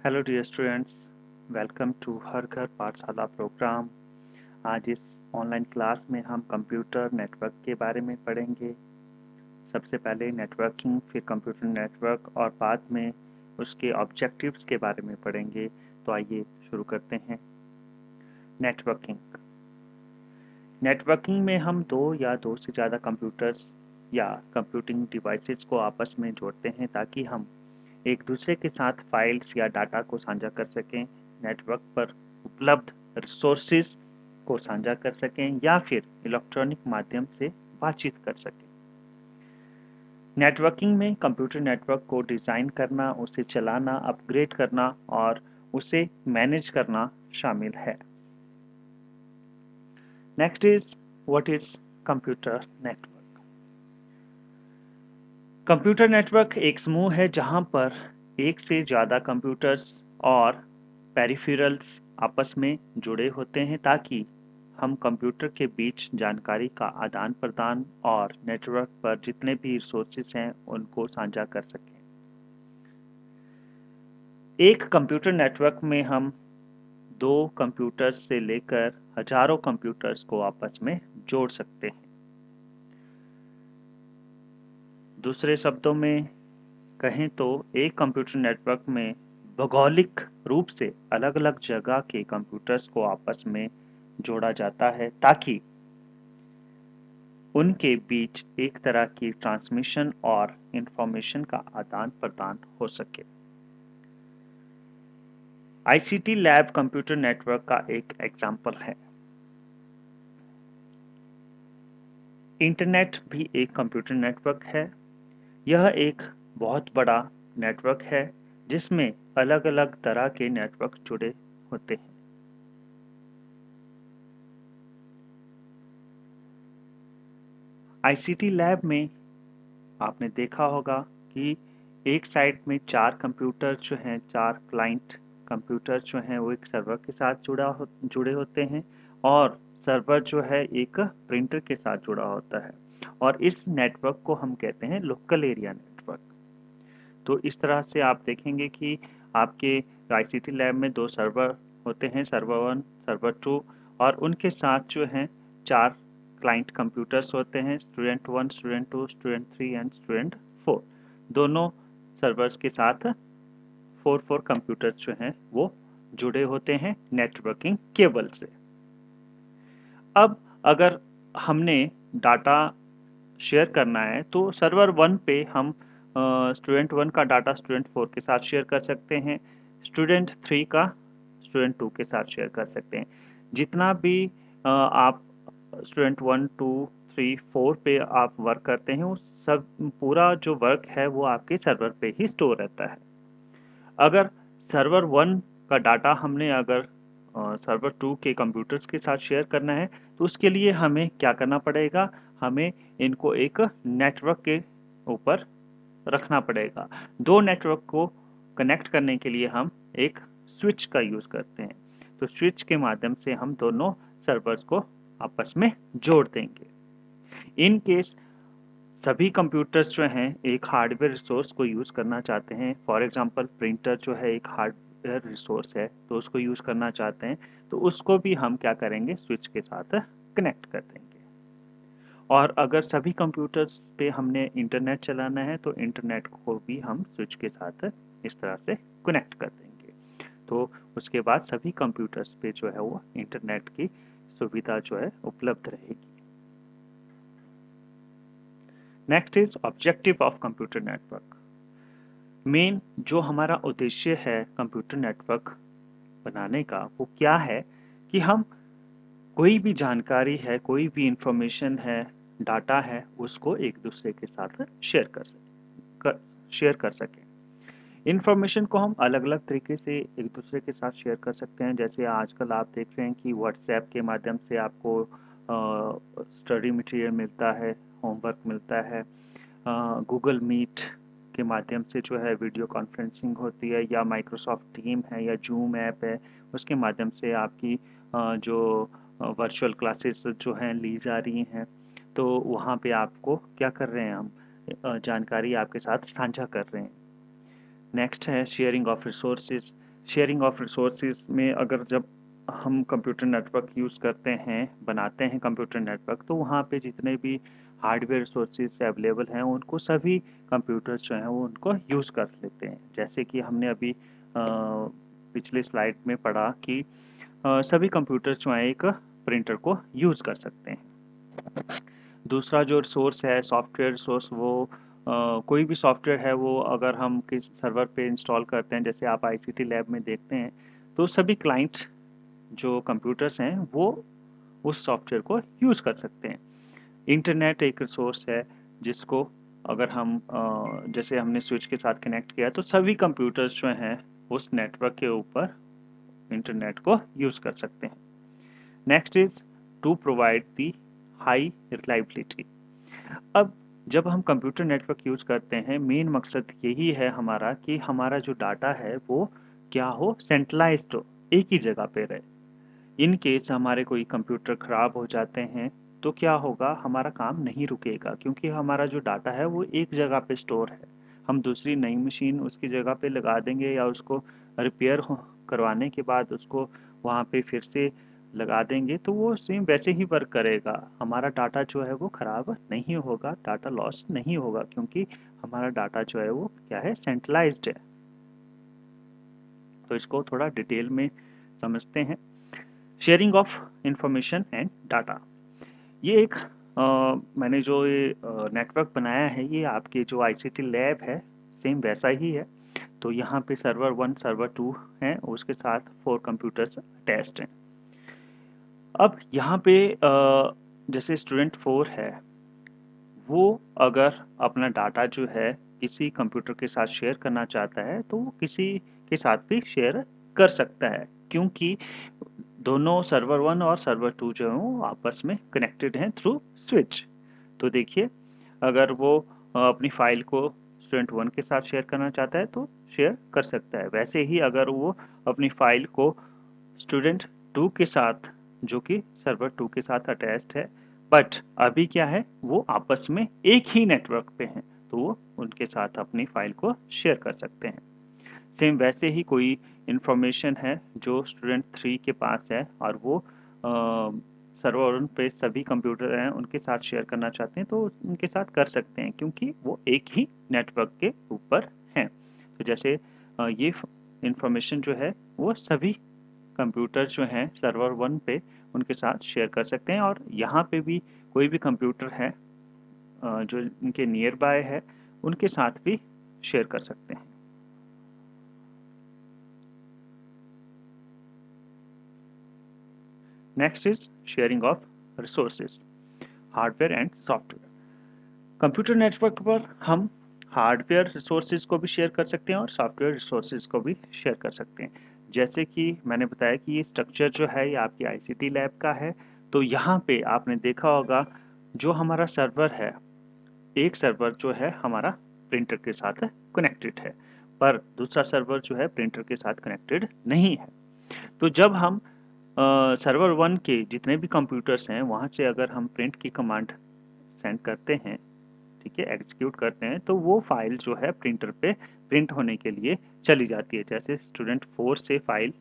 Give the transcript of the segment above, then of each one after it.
Hello dear students, welcome to Har Ghar Pathshala programme. आज इस online class में हम कंप्यूटर नेटवर्क के बारे में पढ़ेंगे। सबसे पहले नेटवर्किंग, फिर कंप्यूटर नेटवर्क और बाद में उसके ऑब्जेक्टिव्स के बारे में पढ़ेंगे। तो आइए शुरू करते हैं। नेटवर्किंग नेटवर्किंग में हम दो या दो से ज़्यादा कंप्यूटर्स या कंप्यूटिंग डिवाइसेस को आपस में जोड़ते हैं ताकि हम एक दूसरे के साथ फाइल्स या डाटा को साझा कर सकें, नेटवर्क पर उपलब्ध रिसोर्सेज को साझा कर सकें या फिर इलेक्ट्रॉनिक माध्यम से बातचीत कर सकें। नेटवर्किंग में कंप्यूटर नेटवर्क को डिज़ाइन करना, उसे चलाना, अपग्रेड करना और उसे मैनेज करना शामिल है। Next is what is computer network. Computer network एक समूह है जहां पर एक से ज़्यादा कंप्यूटर्स और पेरिफेरल्स आपस में जुड़े होते हैं ताकि हम कंप्यूटर के बीच जानकारी का आदान प्रदान और नेटवर्क पर जितने भी रिसोर्सेज हैं उनको साझा कर सकें। एक कंप्यूटर नेटवर्क में हम दो कंप्यूटर्स से लेकर हजारों कंप्यूटर्स को आपस में जोड़ सकते हैं। दूसरे शब्दों में कहें तो एक कंप्यूटर नेटवर्क में भौगोलिक रूप से अलग-अलग जगह के कंप्यूटर्स को आपस में जोड़ा जाता है ताकि उनके बीच एक तरह की ट्रांसमिशन और इंफॉर्मेशन का आदान प्रदान हो सके। आईसीटी लैब कंप्यूटर नेटवर्क का एक एग्जाम्पल है। इंटरनेट भी एक कंप्यूटर नेटवर्क है। यह एक बहुत बड़ा नेटवर्क है जिसमें अलग-अलग तरह के नेटवर्क जुड़े होते हैं। आईसीटी लैब में आपने देखा होगा कि एक साइड में 4 कंप्यूटर जो हैं, 4 क्लाइंट कंप्यूटर जो हैं वो एक सर्वर के साथ जुड़े होते हैं और सर्वर जो है एक प्रिंटर के साथ जुड़ा होता है और इस नेटवर्क को हम कहते हैं लोकल एरिया नेटवर्क। तो इस तरह से आप देखेंगे कि आपके आईसीटी लैब में 2 सर्वर होते हैं, सर्वर 1, सर्वर 2 और उनके साथ जो हैं 4 क्लाइंट कंप्यूटर्स होते हैं, student 1, student 2, student 3 and student 4। दोनों सर्वर्स के साथ 4 कंप्यूटर्स जो हैं वो जुड़े होते हैं नेटवर्किंग केबल से। अब अगर हमने डाटा शेयर करना है तो सर्वर 1 पे हम स्टूडेंट 1 का डाटा स्टूडेंट 4 के साथ शेयर कर सकते हैं, स्टूडेंट 3 का स्टूडेंट 2 के साथ शेयर कर सकते हैं। जितना भी आप स्टूडेंट 1, 2, 3, 4 पे आप वर्क करते हैं, वो सब पूरा जो वर्क है वो आपके सर्वर पे ही स्टोर रहता है। अगर सर्वर 1 का डाटा हमने अगर सर्वर 2 के कंप्यूटर्स के साथ शेयर करना है, तो उसके लिए हमें क्या करना पड़ेगा? हमें इनको एक नेटवर्क के ऊपर रखना पड़ेगा। 2 नेटवर्क को कनेक्ट करने के लिए हम एक स्विच का यूज़ करते हैं। तो स्विच के माध्यम से हम दोनों सर्वर्स को आपस में जोड़ देंगे। इन केस सभी कंप्यूटर्स जो हैं एक हार्डवेयर रिसोर्स को यूज़ करना चाहते हैं, फॉर एग्जांपल प्रिंटर जो है एक हार्डवेयर रिसोर्स है तो उसको यूज़ करना चाहते हैं, तो उसको भी हम क्या करेंगे? स्विच के साथ कनेक्ट कर देंगे। और अगर सभी कंप्यूटर्स पे हमने इंटरनेट चलाना है तो इंटरनेट को भी हम स्विच के साथ इस तरह से कनेक्ट कर देंगे। तो उसके बाद सभी कंप्यूटर्स पे जो है वो इंटरनेट की सुविधा जो है उपलब्ध रहेगी। Next is objective of computer network. Main जो हमारा उद्देश्य है कंप्यूटर नेटवर्क बनाने का वो क्या है कि हम कोई भी जानकारी है, कोई भी इंफॉर्मेशन है, डाटा है, उसको एक दूसरे के साथ शेयर कर सकें। इंफॉर्मेशन को हम अलग-अलग तरीके से एक दूसरे के साथ शेयर कर सकते हैं। जैसे आजकल आप देख रहे हैं कि व्हाट्सएप के माध्यम से आपको स्टडी मटेरियल मिलता है, होमवर्क मिलता है। गूगल मीट के माध्यम से जो है वीडियो कॉन्फ्रेंसिंग होती है या माइक्रोसॉफ्ट टीम है या जूम ऐप है, उसके माध्यम से आपकी जो वर्चुअल क्लासेस जो हैं ली जा रही हैं। तो वहाँ पे आपको क्या कर रहे हैं हम? जानकारी आपके साथ साझा कर रहे हैं। नेक्स्ट है sharing of resources. Sharing of resources में अगर जब हम कंप्यूटर नेटवर्क यूज़ करते हैं, बनाते हैं कंप्यूटर नेटवर्क, तो वहाँ पे जितने भी हार्डवेयर रिसोर्सेज अवेलेबल हैं उनको सभी कंप्यूटर्स जो हैं वो उनको यूज़ कर लेते हैं। जैसे कि हमने अभी पिछले स्लाइड में पढ़ा कि सभी कंप्यूटर्स जो हैं एक प्रिंटर को यूज़ कर सकते हैं। दूसरा जो रिसोर्स है सॉफ्टवेयर रिसोर्स, वो कोई भी सॉफ्टवेयर है वो अगर हम किस सर्वर पे इंस्टॉल करते हैं, जैसे आप आईसीटी लैब में देखते हैं, तो सभी क्लाइंट जो कंप्यूटर्स हैं वो उस सॉफ्टवेयर को यूज़ कर सकते हैं। इंटरनेट एक रिसोर्स है जिसको अगर हम जैसे हमने स्विच के साथ कनेक्ट किया तो सभी कंप्यूटर्स जो हैं उस नेटवर्क के ऊपर इंटरनेट को यूज़ कर सकते हैं। Next is to provide the high reliability. अब जब हम कंप्यूटर नेटवर्क यूज़ करते हैं, मेन मकसद यही है हमारा कि हमारा जो डाटा है वो क्या हो, सेंट्रलाइज्ड हो, एक ही जगह पे रहे। इन केस हमारे कोई कंप्यूटर खराब हो जाते हैं तो क्या होगा, हमारा काम नहीं रुकेगा क्योंकि हमारा जो डाटा है वो एक जगह पे स्टोर है। हम दूसरी नई मशीन उसकी जगह पे लगा देंगे या उसको रिपेयर करवाने के बाद उसको वहाँ पे फिर से लगा देंगे तो वो सेम वैसे ही वर्क करेगा। हमारा डाटा जो है वो खराब नहीं होगा, डाटा लॉस नहीं होगा क्योंकि हमारा डाटा जो है वो क्या है, सेंट्रलाइज्ड है। तो इसको थोड़ा डिटेल में समझते हैं। Sharing of information and data, ये एक मैंने जो ये नेटवर्क बनाया है ये आपके जो आईसीटी लैब है सेम वैसा ही है। तो यहाँ पे सर्वर 1 सर्वर 2 हैं, उसके साथ 4 कंप्यूटर्स अटैच्ड हैं। अब यहाँ पे जैसे स्टूडेंट 4 है, वो अगर अपना डाटा जो है किसी कंप्यूटर के साथ शेयर करना चाहता है तो वो किसी के साथ भी शेयर कर सकता है क्योंकि दोनों सर्वर 1 और सर्वर 2 जो हैं वो आपस में कनेक्टेड हैं थ्रू स्विच। तो देखिए, अगर वो अपनी फाइल को स्टूडेंट 1 के साथ शेयर करना चाहता है तो शेयर कर सकता है। वैसे ही अगर वो अपनी फाइल को स्टूडेंट 2 के साथ, जो कि सर्वर 2 के साथ अटैच्ड है, बट अभी क्या है वो आपस में एक ही नेटवर्क पे हैं, तो वो उनके साथ अपनी फाइल को शेयर कर सकते हैं। सेम वैसे ही कोई इंफॉर्मेशन है जो स्टूडेंट 3 के पास है और वो सर्वर उन पे सभी कंप्यूटर हैं उनके साथ शेयर करना चाहते हैं तो उनके साथ कर सकते हैं क्योंकि वो एक ही नेटवर्क के ऊपर हैं। तो जैसे ये इंफॉर्मेशन जो है वो सभी कंप्यूटर जो हैं सर्वर 1 पे उनके साथ शेयर कर सकते हैं और यहाँ पे भी कोई भी कंप्यूटर है जो इनके नियर बाय है उनके साथ भी शेयर कर सकते हैं। Next is sharing of resources, hardware and software. Computer network पर हम हार्डवेयर रिसोर्सेज को भी शेयर कर सकते हैं और सॉफ्टवेयर रिसोर्सेज को भी शेयर कर सकते हैं। जैसे कि मैंने बताया कि ये स्ट्रक्चर जो है ये आपकी आईसीटी लैब का है। तो यहाँ पे आपने देखा होगा जो हमारा सर्वर है, एक सर्वर जो है हमारा प्रिंटर के साथ कनेक्टेड है, पर दूसरा सर्वर जो है प्रिंटर के साथ कनेक्टेड नहीं है। तो जब हम सर्वर 1 के जितने भी कंप्यूटर्स हैं वहाँ से अगर हम प्रिंट की कमांड सेंड करते हैं, ठीक है, एग्जीक्यूट करते हैं, तो वो फाइल जो है प्रिंटर पे प्रिंट होने के लिए चली जाती है। जैसे स्टूडेंट 4 से फाइल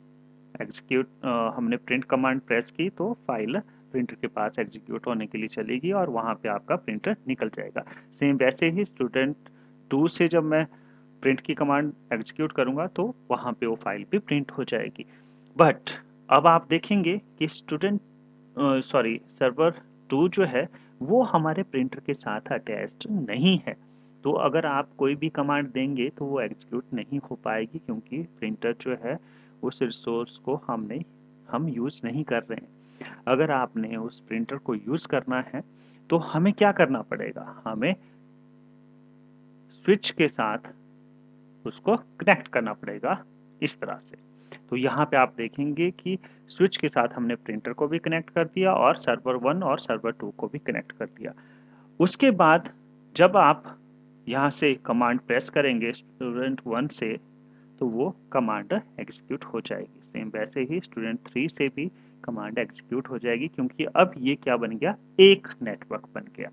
एग्जीक्यूट हमने प्रिंट कमांड प्रेस की तो फाइल प्रिंटर के पास एग्जीक्यूट होने के लिए चलेगी और वहाँ पे आपका प्रिंटर निकल जाएगा। सेम वैसे ही स्टूडेंट 2 से जब मैं प्रिंट की कमांड एग्जीक्यूट करूँगा तो वहाँ पे वो फाइल भी प्रिंट हो जाएगी। बट अब आप देखेंगे कि सर्वर 2 जो है वो हमारे प्रिंटर के साथ अटैच्ड नहीं है। तो अगर आप कोई भी कमांड देंगे तो वो एग्जीक्यूट नहीं हो पाएगी क्योंकि प्रिंटर जो है उस रिसोर्स को हम यूज़ नहीं कर रहे हैं। अगर आपने उस प्रिंटर को यूज़ करना है तो हमें क्या करना पड़ेगा, हमें स्विच के साथ उसको कनेक्ट करना पड़ेगा इस तरह से। तो यहाँ पे आप देखेंगे कि स्विच के साथ हमने प्रिंटर को भी कनेक्ट कर दिया और सर्वर 1 और सर्वर 2 को भी कनेक्ट कर दिया। उसके बाद जब आप यहाँ से कमांड प्रेस करेंगे स्टूडेंट 1 से तो वो कमांड एग्जीक्यूट हो जाएगी। सेम वैसे ही स्टूडेंट 3 से भी कमांड एग्जीक्यूट हो जाएगी क्योंकि अब ये क्या बन गया, एक नेटवर्क बन गया।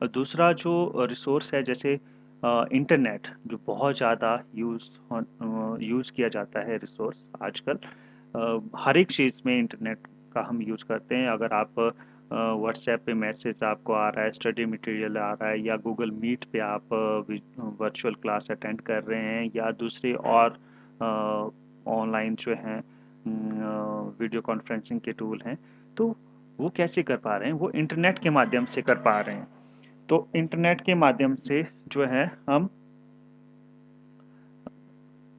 और दूसरा जो रिसोर्स है, जैसे इंटरनेट जो बहुत ज़्यादा यूज़ किया जाता है रिसोर्स आजकल, हर एक चीज़ में इंटरनेट का हम यूज़ करते हैं। अगर आप व्हाट्सएप पे मैसेज आपको आ रहा है, स्टडी मटेरियल आ रहा है, या गूगल मीट पे आप वर्चुअल क्लास अटेंड कर रहे हैं, या दूसरे और ऑनलाइन जो हैं वीडियो कॉन्फ्रेंसिंग के टूल हैं, तो वो कैसे कर पा रहे हैं? वो इंटरनेट के माध्यम से कर पा रहे हैं। तो इंटरनेट के माध्यम से जो है हम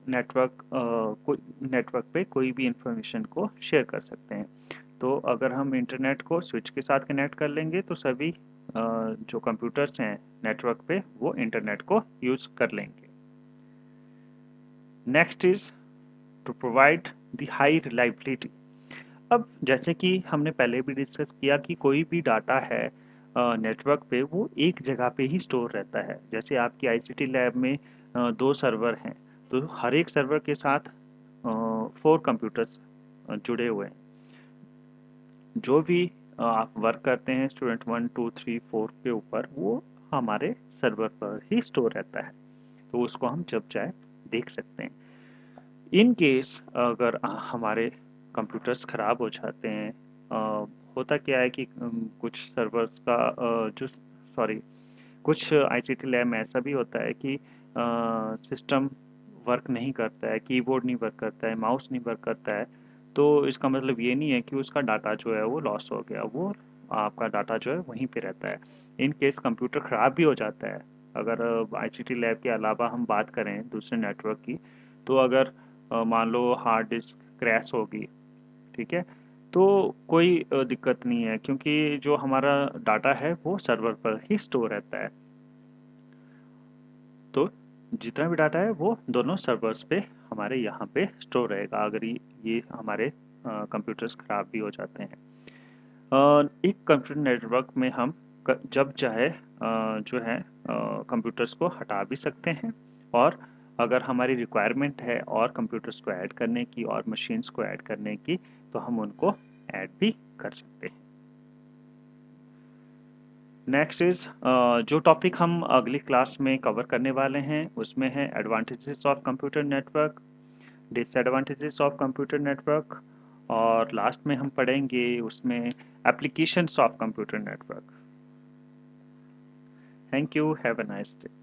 नेटवर्क पे कोई भी इंफॉर्मेशन को शेयर कर सकते हैं। तो अगर हम इंटरनेट को स्विच के साथ कनेक्ट कर लेंगे तो सभी जो कंप्यूटर्स हैं नेटवर्क पे वो इंटरनेट को यूज़ कर लेंगे। Next is to provide the high reliability. अब जैसे कि हमने पहले भी डिस्कस किया कि कोई भी डाटा है नेटवर्क पे वो एक जगह पे ही स्टोर रहता है। जैसे आपकी आईसीटी लैब में 2 सर्वर हैं, तो हर एक सर्वर के साथ 4 कंप्यूटर्स जुड़े हुए हैं। जो भी आप वर्क करते हैं स्टूडेंट 1 2 3 4 के ऊपर, वो हमारे सर्वर पर ही स्टोर रहता है, तो उसको हम जब चाहे देख सकते हैं। इन केस अगर हमारे कंप्यूटर्स ख़राब हो जाते हैं, होता क्या है कि कुछ सर्वर्स का जो सॉरी कुछ आईसीटी लैब में ऐसा भी होता है कि सिस्टम वर्क नहीं करता है, कीबोर्ड नहीं वर्क करता है, माउस नहीं वर्क करता है, तो इसका मतलब ये नहीं है कि उसका डाटा जो है वो लॉस्ट हो गया, वो आपका डाटा जो है वहीं पे रहता है। इन केस कंप्यूटर ख़राब भी हो जाता है, अगर आईसीटी लैब के अलावा हम बात करें दूसरे नेटवर्क की, तो अगर मान लो हार्ड डिस्क क्रैश होगी, ठीक है, तो कोई दिक्कत नहीं है, क्योंकि जो हमारा डाटा है वो सर्वर पर ही स्टोर रहता है। तो जितना भी डाटा है वो दोनों सर्वर्स पे हमारे यहाँ पे स्टोर रहेगा, अगर ये हमारे कंप्यूटर्स ख़राब भी हो जाते हैं। एक कंप्यूटर नेटवर्क में हम जब चाहे जो है कंप्यूटर्स को हटा भी सकते हैं, और अगर हमारी रिक्वायरमेंट है और कंप्यूटर्स को ऐड करने की और मशीन्स को ऐड करने की, तो हम उनको ऐड भी कर सकते हैं। नेक्स्ट इज जो टॉपिक हम अगली क्लास में कवर करने वाले हैं उसमें है advantages of computer network, disadvantages of computer network, और लास्ट में हम पढ़ेंगे उसमें applications of computer network. Thank you, have a nice day.